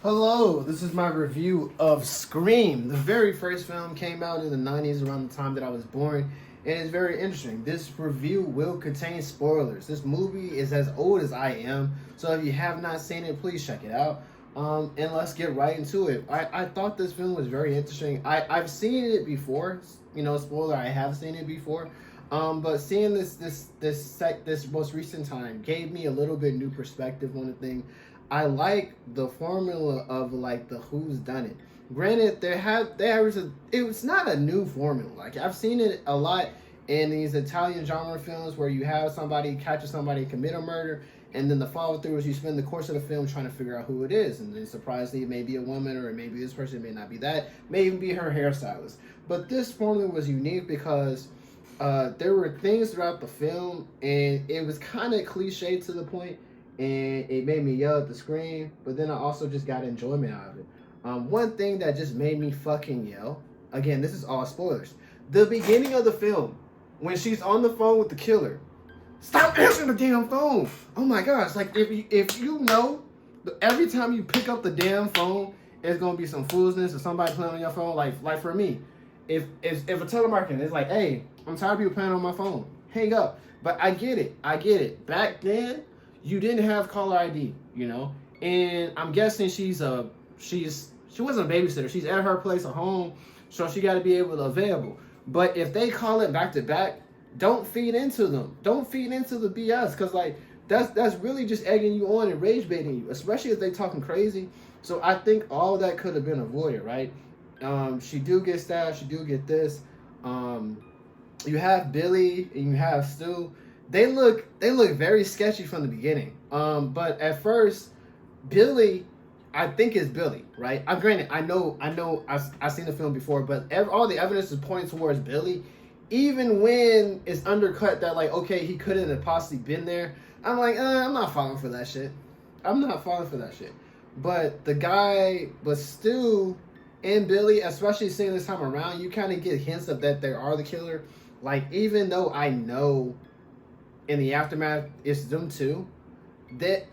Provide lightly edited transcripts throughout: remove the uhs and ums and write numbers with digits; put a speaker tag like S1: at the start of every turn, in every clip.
S1: Hello, this is my review of Scream. The very first film came out in the 90s around the time that I was born, and it's very interesting. This review will contain spoilers. This movie is as old as I am, so if you have not seen it, please check it out. And let's get right into it. I thought this film was very interesting. I've seen it before, spoiler, I have seen it before. But seeing this most recent time gave me a little bit new perspective on the thing. I like the formula of like the who's done it. Granted, it was not a new formula. Like I've seen it a lot in these Italian genre films where you have somebody catch somebody commit a murder, and then the follow through is you spend the course of the film trying to figure out who it is, and then surprisingly it may be a woman or it may be this person, it may not be that, may even be her hairstylist. But this formula was unique because there were things throughout the film, and it was kind of cliche to the point, and it made me yell at the screen, but then I also just got enjoyment out of it. One thing that just made me fucking yell, again, this is all spoilers, the beginning of the film, when she's on the phone with the killer, stop answering the damn phone. Oh my gosh, like if you know, every time you pick up the damn phone, it's gonna be some foolishness or somebody playing on your phone. Like for me, if a telemarketer is like, hey, I'm tired of people playing on my phone, hang up. But I get it. Back then, you didn't have caller ID, and I'm guessing she wasn't a babysitter. She's at her place at home, so she got to be able to available. But if they call it back to back, don't feed into them. Don't feed into the BS, because like that's really just egging you on and rage baiting you, especially if they talking crazy. So I think all that could have been avoided, right? She do get stabbed. She do get this. You have Billy and you have Stu. They look very sketchy from the beginning. But at first, Billy, I think is Billy, right? Granted, I know, I've seen the film before, but all the evidence is pointing towards Billy. Even when it's undercut that, like, okay, he couldn't have possibly been there. I'm like, I'm not falling for that shit. But Stu and Billy, especially seeing this time around, you kind of get hints of that they are the killer. Like, even though I know in the aftermath it's them too, that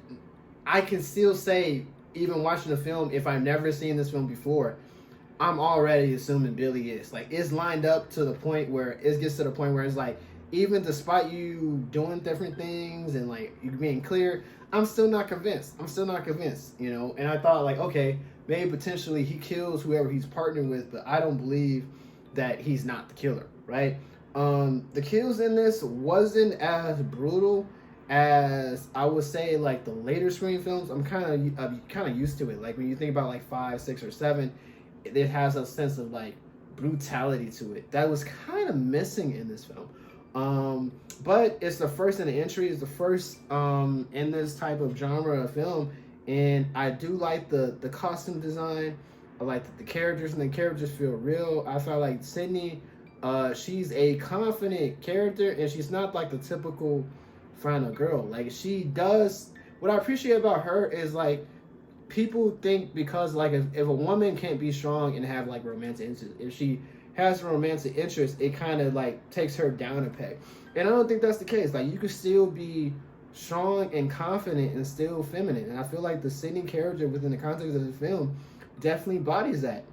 S1: I can still say, even watching the film, if I've never seen this film before, I'm already assuming Billy is. Like, it's lined up to the point where it gets to the point where it's like, even despite you doing different things and like you being clear, I'm still not convinced, and I thought, like, okay, maybe potentially he kills whoever he's partnering with, but I don't believe that he's not the killer, right? The kills in this wasn't as brutal as I would say like the later Scream films. I'm kind of used to it. Like when you think about like 5, 6, or 7, it has a sense of like brutality to it that was kind of missing in this film. But it's the first in the entry. It's the first in this type of genre of film, and I do like the costume design. I like that the characters feel real. I felt like Sydney, she's a confident character, and she's not like the typical final girl. Like, she does, what I appreciate about her is like, people think because like if a woman can't be strong and have like romantic interest, if she has a romantic interest, it kind of like takes her down a peg. And I don't think that's the case. Like, you could still be strong and confident and still feminine. And I feel like the Sydney character within the context of the film definitely embodies that.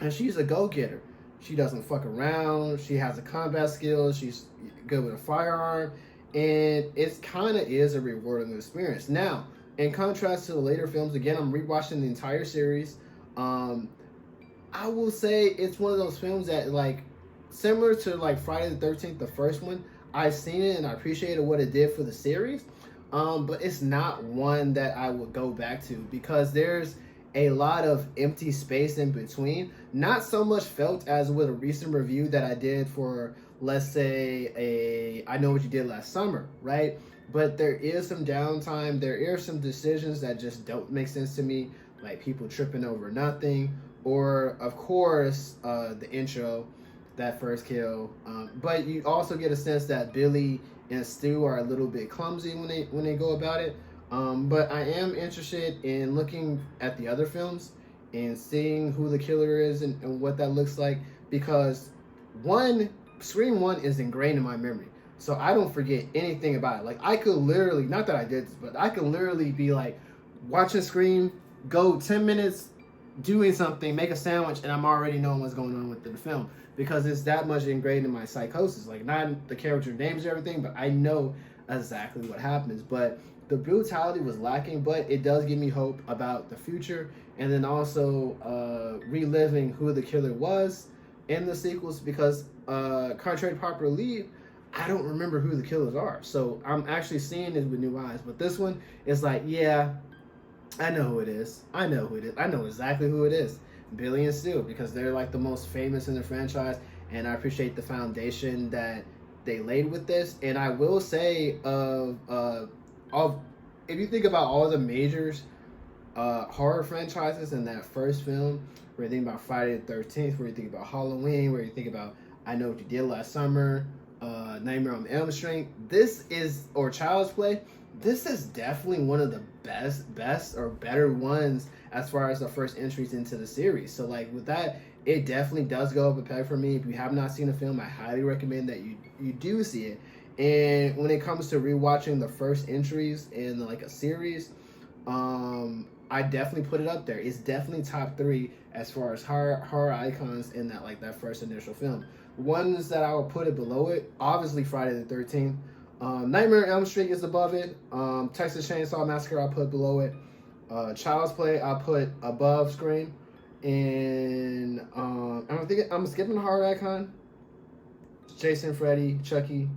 S1: And she's a go-getter. She doesn't fuck around. She has the combat skills. She's good with a firearm. And it kind of is a rewarding experience. Now, in contrast to the later films, again, I'm rewatching the entire series. I will say it's one of those films that, like, similar to like Friday the 13th, the first one, I've seen it and I appreciated what it did for the series. But it's not one that I would go back to because there's a lot of empty space in between. Not so much felt as with a recent review that I did for, let's say, I Know What You Did Last Summer, right? But there is some downtime. There are some decisions that just don't make sense to me, like people tripping over nothing, or of course the intro, that first kill. But you also get a sense that Billy and Stu are a little bit clumsy when they go about it. But I am interested in looking at the other films and seeing who the killer is and what that looks like, because Scream 1 is ingrained in my memory. So I don't forget anything about it. Like, I could literally, not that I did this, but I could literally be like watching Scream go 10 minutes doing something, make a sandwich, and I'm already knowing what's going on with the film because it's that much ingrained in my psychosis. Like, not the character names or everything, but I know exactly what happens. But the brutality was lacking, but it does give me hope about the future, and then also reliving who the killer was in the sequels because contrary to popular belief, I don't remember who the killers are. So I'm actually seeing it with new eyes. But this one is like, yeah, I know who it is. I know who it is. I know exactly who it is. Billy and Stu, because they're like the most famous in the franchise, and I appreciate the foundation that they laid with this. And I will say, if you think about all the majors horror franchises in that first film, where you think about Friday the 13th, where you think about Halloween, where you think about I Know What You Did Last Summer, Nightmare on Elm Street, or Child's Play, this is definitely one of the best or better ones as far as the first entries into the series. So like with that, it definitely does go up a peg for me. If you have not seen the film, I highly recommend that you do see it. And when it comes to rewatching the first entries in like a series, I definitely put it up there. It's definitely top 3 as far as horror icons in that first initial film. Ones that I would put it below it, obviously Friday the 13th. Nightmare on Elm Street is above it. Texas Chainsaw Massacre I'll put below it. Child's Play I'll put above Scream. And I'm skipping horror icon. Jason, Freddy, Chucky.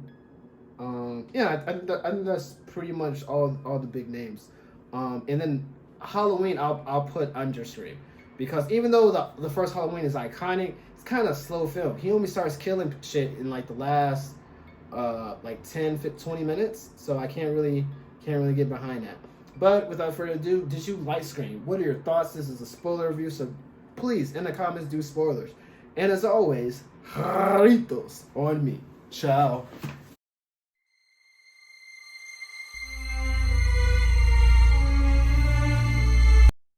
S1: I think that's pretty much all the big names. And then Halloween I'll put under Scream, because even though the first Halloween is iconic, it's kind of slow film. He only starts killing shit in like the last 10, 20 minutes, so I can't really get behind that. But without further ado, did you like Scream? What are your thoughts? This is a spoiler review, so please in the comments do spoilers. And as always, jarritos on me. Ciao.